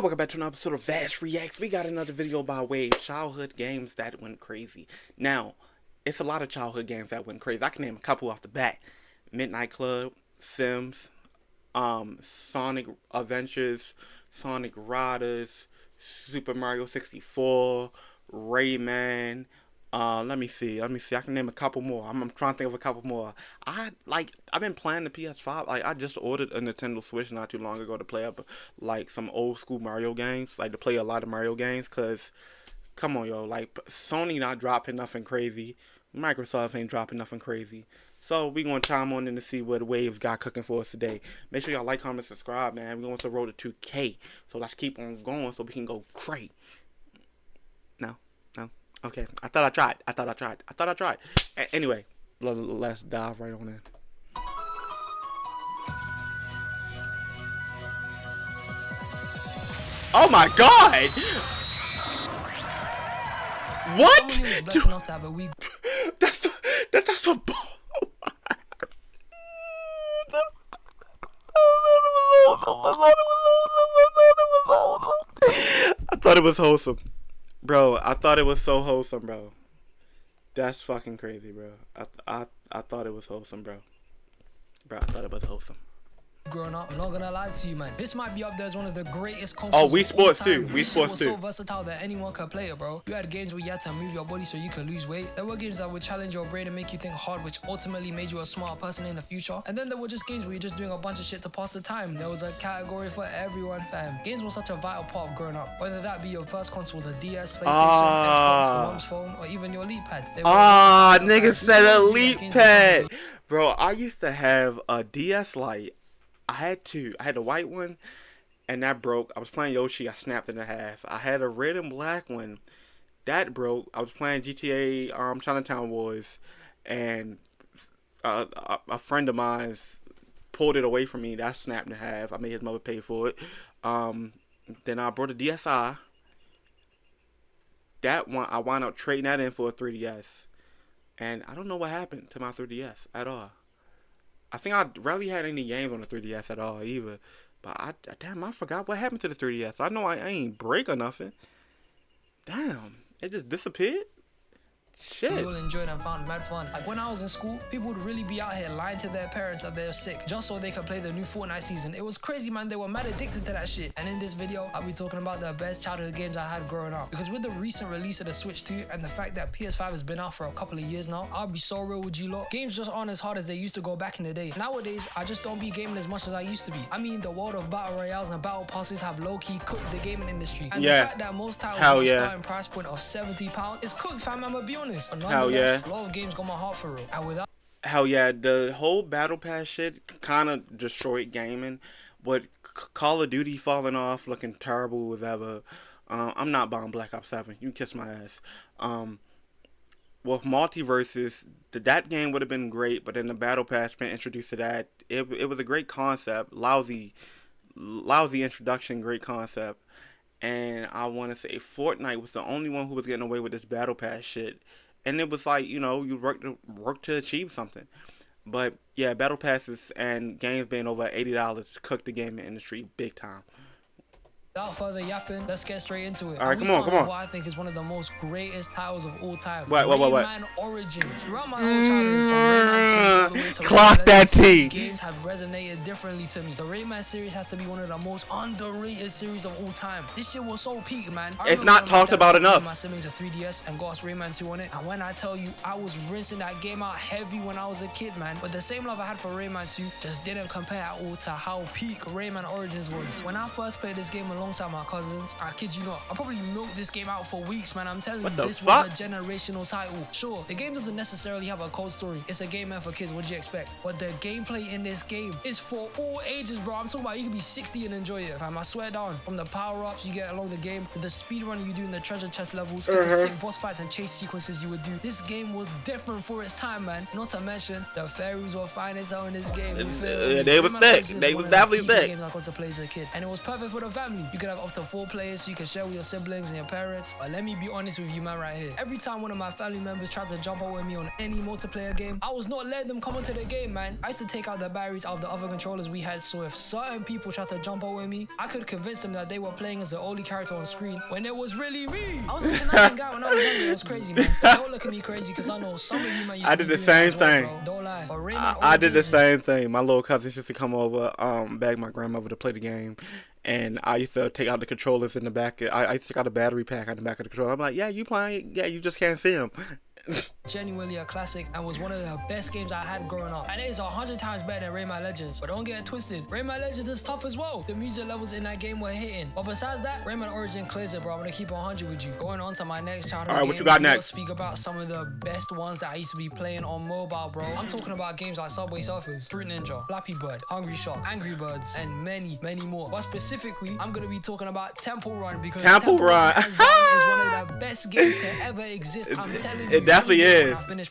Welcome back to another episode of Vass Reacts. We got another video by way of childhood games that went crazy. Now, it's a lot of childhood games that went crazy. I can name a couple off the bat. Midnight Club, Sims, Sonic Adventures, Sonic Riders, Super Mario 64, Rayman. Let me see. I can name a couple more. I'm trying to think of a couple more. I've been playing the PS5. Like, I just ordered a Nintendo Switch not too long ago to play up like some old school Mario games, like to play a lot of Mario games. Cause, come on, yo, like Sony not dropping nothing crazy, Microsoft ain't dropping nothing crazy. So we gonna chime on in to see what Waves got cooking for us today. Make sure y'all like, comment, subscribe, man. We're going to the road to 2K. So let's keep on going so we can go crazy. No. Okay, I thought I tried. Anyway, let's dive right on in. Oh my god! What? That's a ball. I thought it was wholesome. Bro, I thought it was so wholesome, bro. That's fucking crazy, bro. I thought it was wholesome, bro. I thought it was wholesome. Growing up, I'm not gonna lie to you, man. This might be up there as one of the greatest consoles. Oh, Wii Sports too. Wii Sports too. So versatile that anyone could play it, bro. You had games where you had to move your body so you could lose weight. There were games that would challenge your brain and make you think hard, which ultimately made you a smart person in the future. And then there were just games where you're just doing a bunch of shit to pass the time. There was a category for everyone, fam. Games were such a vital part of growing up. Whether that be your first console was a DS, PlayStation, Xbox, your mom's phone, or even your Elite Pad. Nigga said Elite Pad. Bro, I used to have a DS Lite. I had the white one, and that broke. I was playing Yoshi, I snapped it in half. I had a red and black one, that broke. I was playing GTA, Chinatown Wars, and a friend of mine pulled it away from me. That snapped in half. I made his mother pay for it. Then I brought a DSi. That one, I wound up trading that in for a 3DS. And I don't know what happened to my 3DS at all. I think I rarely had any games on the 3DS at all either. But I forgot what happened to the 3DS. I know I ain't break or nothing. Damn, it just disappeared? Shit. People enjoyed and found mad fun. Like when I was in school, people would really be out here lying to their parents that they're sick just so they could play the new Fortnite season. It was crazy, man. They were mad addicted to that shit. And in this video, I'll be talking about the best childhood games I had growing up. Because with the recent release of the Switch 2 and the fact that PS5 has been out for a couple of years now, I'll be so real with you lot. Games just aren't as hard as they used to go back in the day. Nowadays, I just don't be gaming as much as I used to be. I mean, the world of battle royales and battle passes have low-key cooked the gaming industry. And the fact that most titles have a starting price point of £70 is cooked, fam. I'ma be honest. Hell yeah. A lot of games got my heart for real. And without hell yeah, the whole battle pass shit kind of destroyed gaming. But Call of Duty falling off, looking terrible as ever. I'm not buying Black Ops 7. You can kiss my ass. With Multiverses, that game would have been great, but then the battle pass been introduced to that. It was a great concept, lousy introduction, great concept. And I want to say Fortnite was the only one who was getting away with this battle pass shit. And it was like, you know, you work to achieve something. But yeah, battle passes and games being over $80 cooked the gaming industry big time. Without further yapping, let's get straight into it. All right, come on. What I think is one of the most greatest titles of all time. What? Rayman Origins. Throughout my whole childhood, from Rayman to clock that T. Games have resonated differently to me. The Rayman series has to be one of the most underrated series of all time. This shit was so peak, man. It's not talked about enough. My siblings a 3DS and got us Rayman 2 on it. And when I tell you, I was rinsing that game out heavy when I was a kid, man. But the same love I had for Rayman 2 just didn't compare at all to how peak Rayman Origins was. When I first played this game alongside my cousins, I kid you not, I probably milked this game out for weeks, man. I'm telling you, this was a generational title. Sure, the game doesn't necessarily have a cold story. It's a game meant for kids. What did you expect? But the gameplay in this game is for all ages, bro. I'm talking about you can be 60 and enjoy it, fam. I swear down. From the power-ups you get along the game, to the speed run you do in the treasure chest levels, to the sick boss fights and chase sequences you would do. This game was different for its time, man. Not to mention, the fairies were fine as hell in this game. They was thick. They was definitely thick. Games I got to play as a kid, and it was perfect for the family. You could have up to 4 players so you can share with your siblings and your parents. But let me be honest with you, man, right here. Every time one of my family members tried to jump out with me on any multiplayer game, I was not letting them come onto the game, man. I used to take out the batteries out of the other controllers we had, so if certain people tried to jump out with me, I could convince them that they were playing as the only character on screen when it was really me. I was a conniving guy when I was younger. It was crazy, man. Don't look at me crazy because I know some of you, man, I did the same thing. Well, don't lie. I did the same thing. My little cousins used to come over, beg my grandmother to play the game, and I used to take out the controllers in the back. I used to take out the battery pack on the back of the controller. I'm like, yeah, you playing? Yeah, you just can't see them. Genuinely a classic and was one of the best games I had growing up, and it is 100 times better than Rayman Legends. But don't get it twisted, Rayman Legends is tough as well. The music levels in that game were hitting, but besides that, Rayman Origin clears it, bro. I'm gonna keep it 100 with you. Going on to my next childhood All right, game, what you got next? Speak about some of the best ones that I used to be playing on mobile, bro. I'm talking about games like Subway Surfers, Fruit Ninja, Flappy Bird, Hungry Shark, Angry Birds, and many, many more. But specifically, I'm gonna be talking about Temple Run because Temple Run is one of the best games to ever exist. I'm telling you, it definitely is.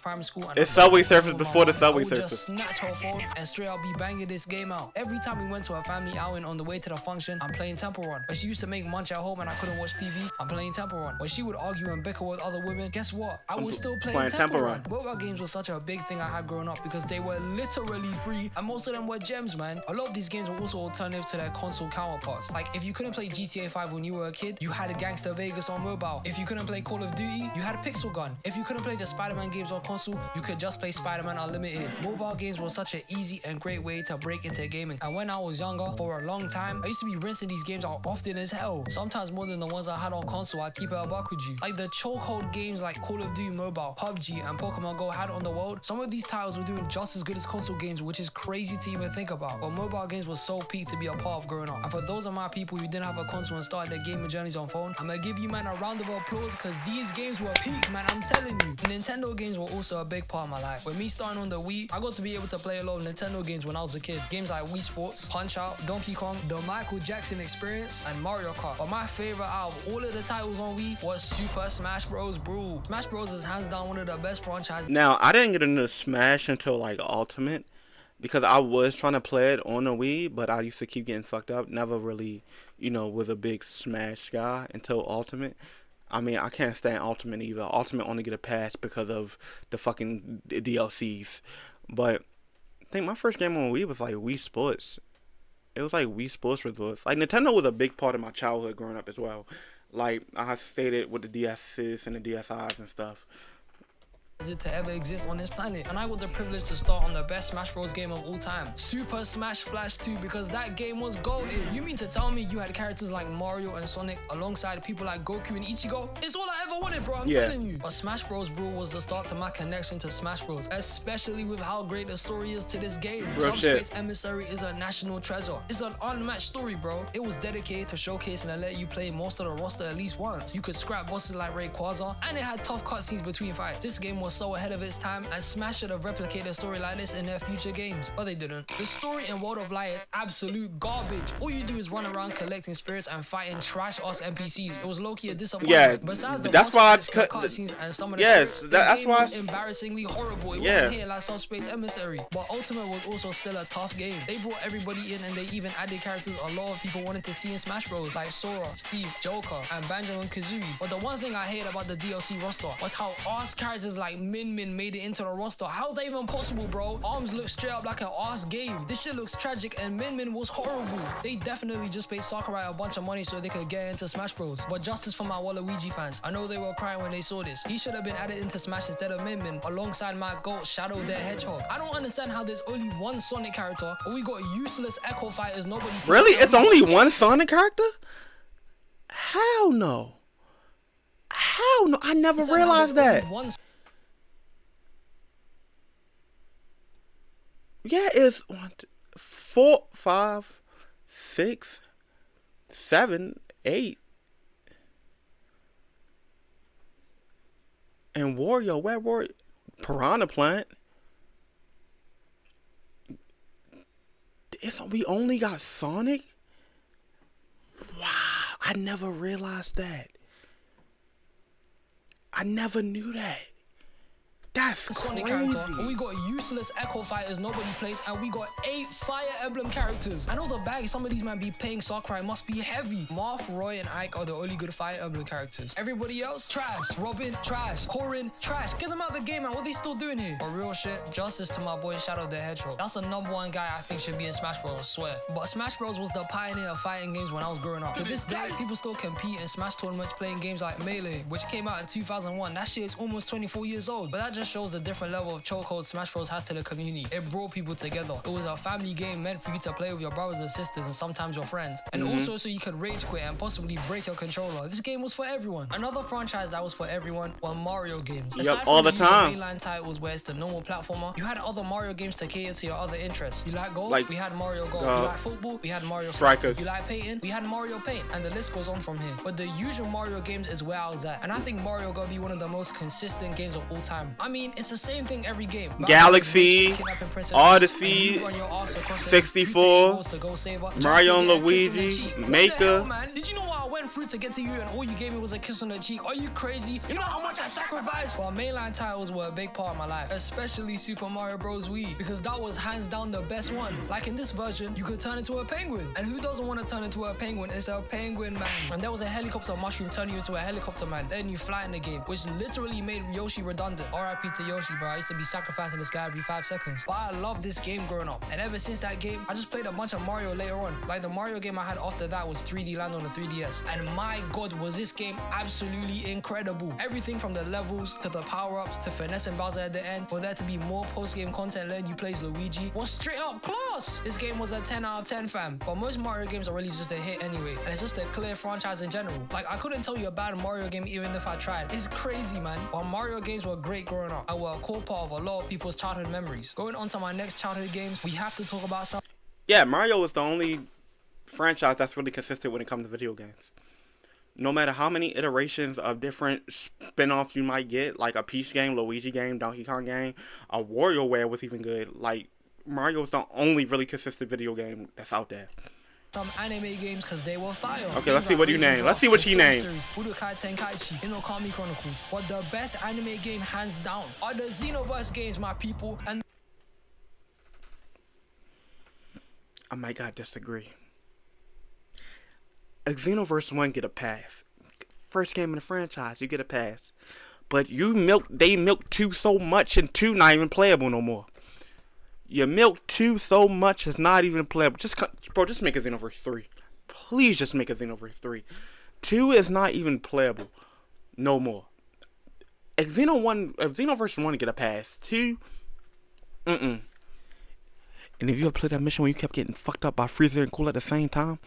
Primary school. It's Subway Surfers before the Subway Surfers. Just snatch her phone and straight up be banging this game out. Every time we went to a family outing on the way to the function, I'm playing Temple Run. When she used to make munch at home and I couldn't watch TV, I'm playing Temple Run. When she would argue and bicker with other women, guess what? I was still playing Temple Run. Mobile games were such a big thing I had growing up because they were literally free and most of them were gems, man. A lot of these games were also alternatives to their console counterparts. Like if you couldn't play GTA 5 when you were a kid, you had a Gangster Vegas on mobile. If you couldn't play Call of Duty, you had a Pixel Gun. If you couldn't play the Spider-Man games on console, you could just play Spider-Man Unlimited. Mobile games were such an easy and great way to break into gaming. And when I was younger, for a long time, I used to be rinsing these games out often as hell. Sometimes more than the ones I had on console. I keep it a buck with you. Like the chokehold games like Call of Duty Mobile, PUBG, and Pokemon Go had on the world. Some of these titles were doing just as good as console games, which is crazy to even think about. But mobile games were so peak to be a part of growing up. And for those of my people who didn't have a console and started their gaming journeys on phone, I'm gonna give you, man, a round of applause because these games were peak, man. I'm telling you. Nintendo games were also a big part of my life. With me starting on the Wii, I got to be able to play a lot of Nintendo games when I was a kid. Games like Wii Sports, Punch Out, Donkey Kong, the Michael Jackson Experience, and Mario Kart. But my favorite out of all of the titles on Wii was Super Smash Bros. Bro. Smash Bros. Is hands down one of the best franchises. Now, I didn't get into Smash until like Ultimate because I was trying to play it on the Wii, but I used to keep getting fucked up. Never really, was a big Smash guy until Ultimate. I mean, I can't stand Ultimate either. Ultimate only get a pass because of the fucking DLCs. But I think my first game on Wii was like Wii Sports. It was like Wii Sports Resorts. Like Nintendo was a big part of my childhood growing up as well. Like I stated with the DS's and the DSIs and stuff. It to ever exist on this planet, and I got the privilege to start on the best Smash Bros game of all time, Super Smash Flash 2, because that game was golden. You mean to tell me you had characters like Mario and Sonic alongside people like Goku and Ichigo? It's all I ever wanted, bro, I'm telling you. But Smash Bros Brawl was the start to my connection to Smash Bros, especially with how great the story is to this game. Subspace Emissary is a national treasure. It's an unmatched story, bro. It was dedicated to showcasing and let you play most of the roster at least once. You could scrap bosses like Rayquaza, and it had tough cutscenes between fights. This game was so ahead of its time, and Smash should have replicated a story like this in their future games, but they didn't. The story in World of Light is absolute garbage. All you do is run around collecting spirits and fighting trash-ass NPCs. It was low-key a disappointment. Yeah, besides the that's why cutscenes and some of the that's why was embarrassingly horrible. It wasn't here like Subspace Emissary. But Ultimate was also still a tough game. They brought everybody in, and they even added characters a lot of people wanted to see in Smash Bros, like Sora, Steve, Joker, and Banjo and Kazooie. But the one thing I hate about the DLC roster was how arse characters like Min made it into the roster. How's that even possible, bro? Arms look straight up like an arse game. This shit looks tragic, and Min was horrible. They definitely just paid Sakurai a bunch of money so they could get into Smash Bros. But justice for my Waluigi fans. I know they were crying when they saw this. He should have been added into Smash instead of Min alongside my GOAT, Shadow the Hedgehog. I don't understand how there's only one Sonic character, but we got useless Echo Fighters nobody... Really? It's only one Sonic character? Hell no. Hell no. I never realized that. Yeah, it's 1, 2, 4, 5, 6, 7, 8. And Wario, where Wario? Piranha Plant. We only got Sonic? Wow, I never realized that. I never knew that. That's Sonic crazy. character, and we got useless Echo Fighters nobody plays, and we got 8 Fire Emblem characters. I know the bag some of these might be paying Sakurai must be heavy. Marth, Roy, and Ike are the only good Fire Emblem characters. Everybody else, trash. Robin, trash. Corin, trash. Get them out of the game, man. What are they still doing here? For real shit, justice to my boy Shadow the Hedgehog. That's the #1 guy I think should be in Smash Bros, I swear. But Smash Bros was the pioneer of fighting games when I was growing up. To this day, people still compete in Smash tournaments playing games like Melee, which came out in 2001. That shit is almost 24 years old. But that just shows the different level of chokehold Smash Bros has to the community. It brought people together. It was a family game meant for you to play with your brothers and sisters and sometimes your friends. And also so you could rage quit and possibly break your controller. This game was for everyone. Another franchise that was for everyone were Mario games. Yep, all the time. Mainline titles where it's the normal platformer, you had other Mario games to cater to your other interests. You like golf? Like, we had Mario Golf. You like football? We had Mario Strikers. You like painting? We had Mario Paint. And the list goes on from here. But the usual Mario games is where I was at. And I think Mario gotta be one of the most consistent games of all time. I mean, it's the same thing every game. Galaxy, Odyssey, 64, Mario and Luigi, Maker. Man, did you know what I went through to get to you and all you gave me was a kiss on the cheek? Are you crazy? You know how much I sacrificed? Well, mainline titles were a big part of my life, especially Super Mario Bros. Wii, because that was hands down the best one. Like in this version, you could turn into a penguin. And who doesn't want to turn into a penguin? It's a penguin man. And there was a helicopter mushroom turn you into a helicopter man. Then you fly in the game, which literally made Yoshi redundant. RIP to Yoshi, bro. I used to be sacrificing this guy every 5 seconds. But I loved this game growing up. And ever since that game, I just played a bunch of Mario later on. Like the Mario game I had after that was 3D Land on the 3DS. And my god, was this game absolutely incredible. Everything from the levels to the power-ups to finessing Bowser at the end, for there to be more post-game content letting you play as Luigi was straight up class. This game was a 10 out of 10 fam. But most Mario games are really just a hit anyway. And it's just a clear franchise in general. Like I couldn't tell you a bad Mario game even if I tried. It's crazy, man. But Mario games were great growing up. And were a core part of a lot of people's childhood memories. Going on to my next childhood games, we have to talk about some. Yeah, Mario is the only franchise that's really consistent when it comes to video games. No matter how many iterations of different spin-offs you might get, like a Peach game, Luigi game, Donkey Kong game, a WarioWare was even good. Like, Mario is the only really consistent video game that's out there. Some anime games because they were fire. Okay, let's see what you name. Let's see what he named. Budokai Tenkaichi, Inokami Chronicles. But the best anime game hands down are the Xenoverse games, my people. And I might gotta disagree. A Xenoverse 1 get a pass. First game in the franchise, you get a pass. But they milked 2 so much, and 2 not even playable no more. You milked 2 so much, it's not even playable. Just make a Xenoverse 3. Please just make a Xenoverse 3. 2 is not even playable no more. If Xenoverse 1 get a pass, 2, And if you ever played that mission where you kept getting fucked up by Freezer and Cool at the same time,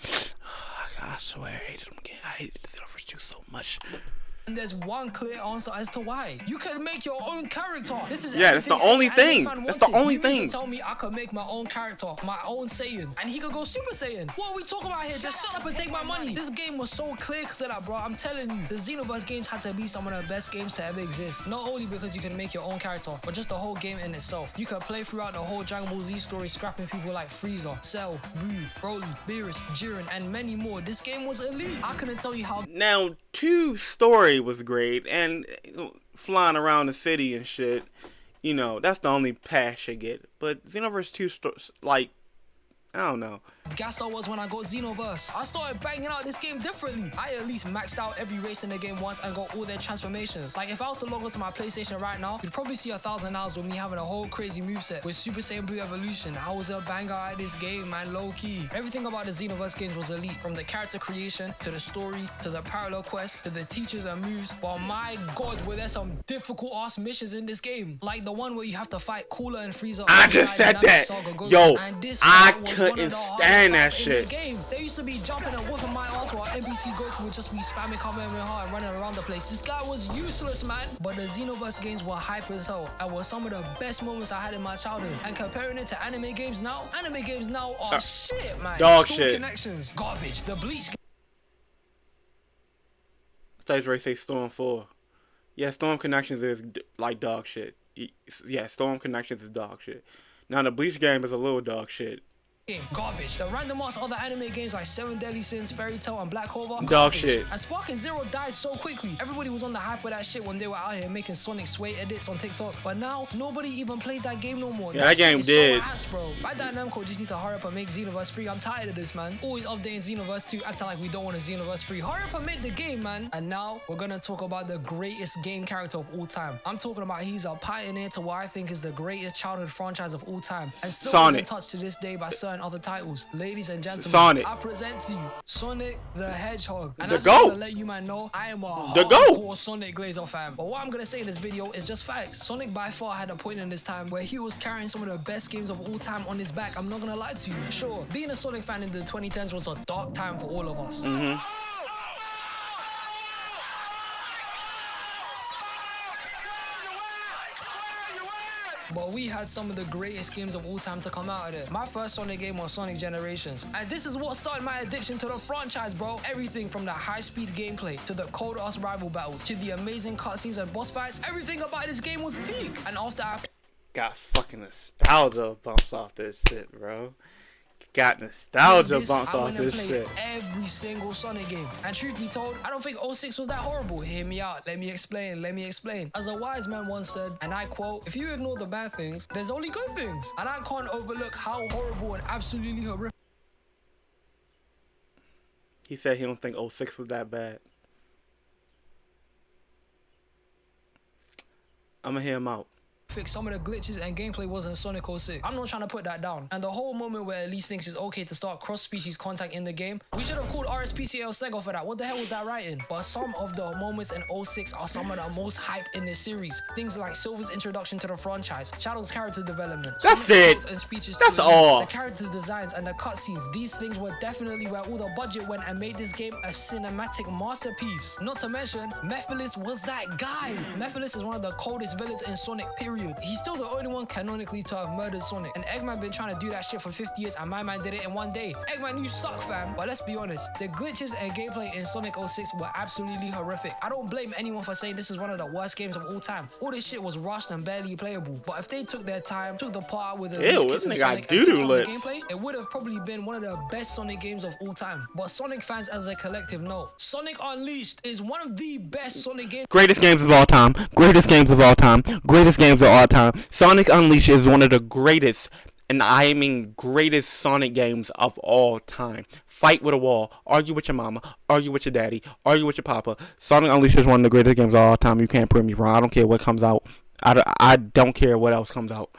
I swear I hated them again. I hated the Xenoverse 2 so much. And there's one clear answer as to why. You can make your own character. This is that's the only thing. That's the only thing. Tell me I could make my own character, my own Saiyan, and he could go Super Saiyan. What are we talking about here? Just shut up and take my money. This game was so clear because of that, bro. I'm telling you, the Xenoverse games had to be some of the best games to ever exist. Not only because you can make your own character, but just the whole game in itself. You could play throughout the whole Dragon Ball Z story, scrapping people like Frieza, Cell, Buu, Broly, Beerus, Jiren, and many more. This game was elite. I couldn't tell you how. Now, 2 story was great, and flying around the city and shit, that's the only pass you get. But Xenoverse 2, like, I don't know. Gassed I was when I got Xenoverse. I started banging out this game differently. I at least maxed out every race in the game once and got all their transformations. Like if I was to log onto my PlayStation right now, you'd probably see 1,000 hours with me having a whole crazy moveset with Super Saiyan Blue Evolution. I was a banger at this game, man, low key. Everything about the Xenoverse games was elite, from the character creation to the story to the parallel quests to the teachers and moves. But my god, were there some difficult ass missions in this game. Like the one where you have to fight Cooler and Frieza. I just said that. Yo, I couldn't stand that shit. Game. They used to be jumping and whooping my ass while NPC Goku would just be spamming Kamehameha and running around the place. This guy was useless, man. But the Xenoverse games were hype as hell and were some of the best moments I had in my childhood. And comparing it to anime games now are shit, man. Dog Storm shit. Connections, garbage. The Bleach. I thought you were ready to say Storm 4. Yeah, Storm Connections is like dog shit. Yeah, Storm Connections is dog shit. Now the Bleach game is a little dog shit. game, garbage. The random ass other anime games like Seven Deadly Sins, Fairy Tail, and Black Clover, dog garbage. shit. And Sparking Zero died so quickly. Everybody was on the hype of that shit when they were out here making Sonic Sway edits on TikTok. But now, nobody even plays that game no more. Yeah, that game did. So ass, bro. Bandai Namco just need to hurry up and make Xenoverse 3. I'm tired of this, man. Always updating Xenoverse 2, acting like we don't want a Xenoverse 3. Hurry up and make the game, man. And now, we're gonna talk about the greatest game character of all time. I'm talking about he's a pioneer to what I think is the greatest childhood franchise of all time. And still Sonic. is in touch to this day by certain other titles. Ladies and gentlemen, Sonic. I present to you Sonic the Hedgehog. And The I just GOAT. want to let you man know I am a The GOAT. hardcore Sonic Glazer fan. But what I'm gonna say in this video is just facts. Sonic by far had a point in this time where he was carrying some of the best games of all time on his back. I'm not gonna lie to you. Sure, being a Sonic fan in the 2010s was a dark time for all of us. But we had some of the greatest games of all time to come out of it. My first Sonic game was Sonic Generations. And this is what started my addiction to the franchise, bro. Everything from the high-speed gameplay, to the cold-ass rival battles, to the amazing cutscenes and boss fights, everything about this game was peak. And after I Got fucking nostalgia bumps off this shit, bro. Got nostalgia bumps off this shit. Every single Sonic game. And truth be told, I don't think 06 was that horrible. Hear me out. Let me explain. As a wise man once said, and I quote, if you ignore the bad things, there's only good things. And I can't overlook how horrible and absolutely horrific He said he don't think 06 was that bad. I'ma hear him out. some of the glitches and gameplay was in Sonic 06. I'm not trying to put that down. And the whole moment where Elise thinks it's okay to start cross-species contact in the game, we should have called RSPCL Sega for that. What the hell was that writing? But some of the moments in 06 are some of the most hype in this series. Things like Silver's introduction to the franchise, Shadow's character development, That's Sonic's it. and speeches That's to all. the character designs and the cutscenes. These things were definitely where all the budget went and made this game a cinematic masterpiece. Not to mention, Mephiles was that guy. Mephiles is one of the coldest villains in Sonic, period. He's still the only one canonically to have murdered Sonic. And Eggman been trying to do that shit for 50 years and my man did it in one day. Eggman, you suck, fam. But let's be honest, the glitches and gameplay in Sonic 06 were absolutely horrific. I don't blame anyone for saying this is one of the worst games of all time. All this shit was rushed and barely playable. But if they took their time, took the part with the Ew, this nigga got doo-doo lips. gameplay, it would have probably been one of the best Sonic games of all time. But Sonic fans as a collective know, Sonic Unleashed is one of the best Sonic games. Greatest games of all time. Greatest games of all time. Greatest games of all time. Sonic Unleashed is one of the greatest, and I mean greatest Sonic games of all time. Fight with a wall. Argue with your mama. Argue with your daddy. Argue with your papa. Sonic Unleashed is one of the greatest games of all time. You can't prove me wrong. I don't care what comes out. I don't care what else comes out.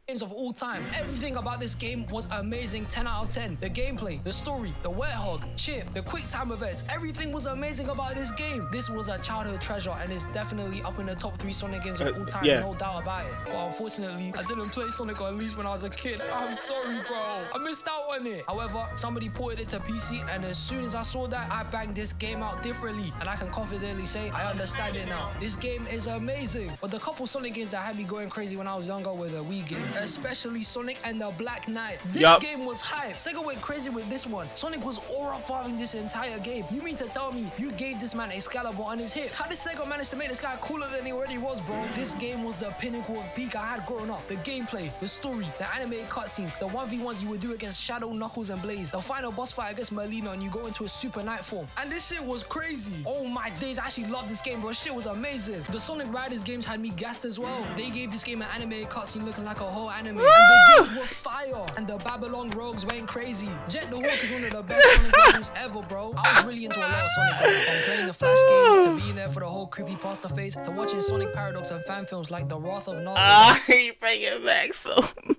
Games of all time. Everything about this game was amazing. 10 out of 10. The gameplay, the story, the werehog, Chip, the quick time events, everything was amazing about this game. This was a childhood treasure and it's definitely up in the top 3 Sonic games of all time, yeah. no doubt about it. But unfortunately, I didn't play Sonic Unleashed when I was a kid. I'm sorry, bro. I missed out on it. However, somebody ported it to PC and as soon as I saw that, I banged this game out differently. And I can confidently say I understand it now. This game is amazing. But the couple Sonic games that had me going crazy when I was younger were the Wii games. Especially Sonic and the Black Knight. This game was hype. Sega went crazy with this one. Sonic was aura farming this entire game. You mean to tell me you gave this man Excalibur on his hip? How did Sega manage to make this guy cooler than he already was, bro? This game was the pinnacle of peak I had growing up. The gameplay, the story, the animated cutscenes, the 1v1s you would do against Shadow, Knuckles, and Blaze, the final boss fight against Melina and you go into a Super Knight form. And this shit was crazy. Oh my days, I actually loved this game, bro. Shit was amazing. The Sonic Riders games had me gassed as well. They gave this game an animated cutscene looking like a whole anime. And the games were fire. And the Babylon Rogues went crazy. Jet the Hawk is one of the best Sonic games ever, bro. I was really into a lot of Sonic, bro. From playing the Flash games, to being there for the whole creepypasta phase, to watching Sonic Paradox and fan films like The Wrath of Narnia. I bring it back so much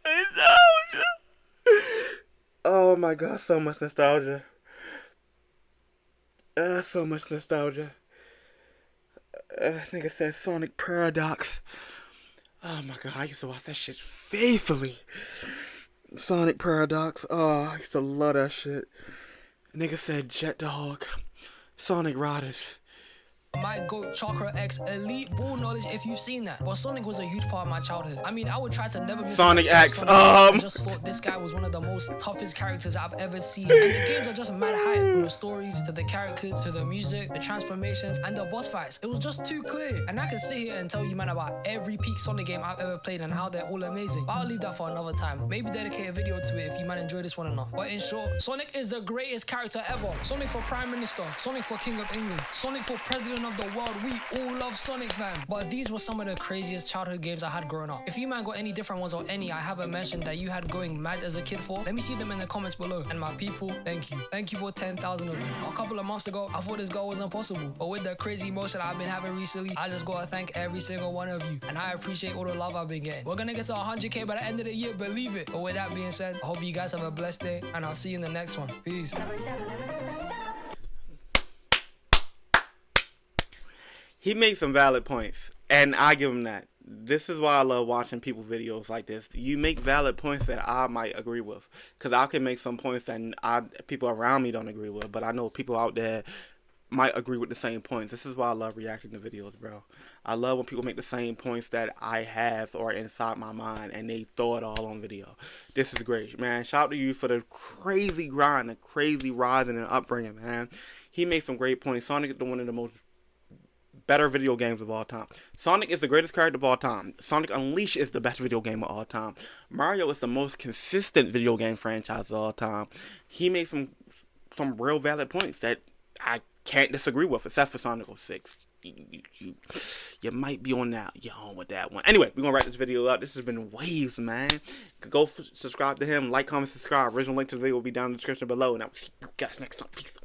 nostalgia. Oh my god, so much nostalgia. So much nostalgia. Nigga said Sonic Paradox. Oh my god, I used to watch that shit faithfully. Sonic Paradox. Oh, I used to love that shit. Nigga said Jet the Hawk. Sonic Riders. my GOAT Chakra X elite ball knowledge if you've seen that. But Sonic was a huge part of my childhood. I mean, I would try to never miss Sonic X. I just thought this guy was one of the most toughest characters I've ever seen. And the games are just mad hype. From the stories, to the characters, to the music, the transformations, and the boss fights. It was just too clear. And I can sit here and tell you, man, about every peak Sonic game I've ever played and how they're all amazing. But I'll leave that for another time. Maybe dedicate a video to it if you man enjoy this one enough. But in short, Sonic is the greatest character ever. Sonic for Prime Minister, Sonic for King of England, Sonic for President of the world. We all love Sonic, fam. But these were some of the craziest childhood games I had growing up. If you man got any different ones or any I haven't mentioned that you had going mad as a kid for, let me see them in the comments below. And my people, thank you. Thank you for 10,000 of them. A couple of months ago, I thought this goal was impossible. But with the crazy emotion I've been having recently, I just gotta thank every single one of you. And I appreciate all the love I've been getting. We're gonna get to 100K by the end of the year, believe it. But with that being said, I hope you guys have a blessed day, and I'll see you in the next one. Peace. He makes some valid points, and I give him that. This is why I love watching people videos like this. You make valid points that I might agree with, because I can make some points that people around me don't agree with, but I know people out there might agree with the same points. This is why I love reacting to videos, bro. I love when people make the same points that I have or inside my mind, and they throw it all on video. This is great, man. Shout out to you for the crazy grind, the crazy rising and upbringing, man. He makes some great points. Sonic is one of the most better video games of all time. Sonic is the greatest character of all time. Sonic Unleashed is the best video game of all time. Mario is the most consistent video game franchise of all time. He made some real valid points that I can't disagree with, except for Sonic 06. You might be on that. You're on with that one. Anyway, we're gonna wrap this video up. This has been Waves, man. Go subscribe to him, like, comment, subscribe. Original link to the video will be down in the description below, and I will see you guys next time. Peace.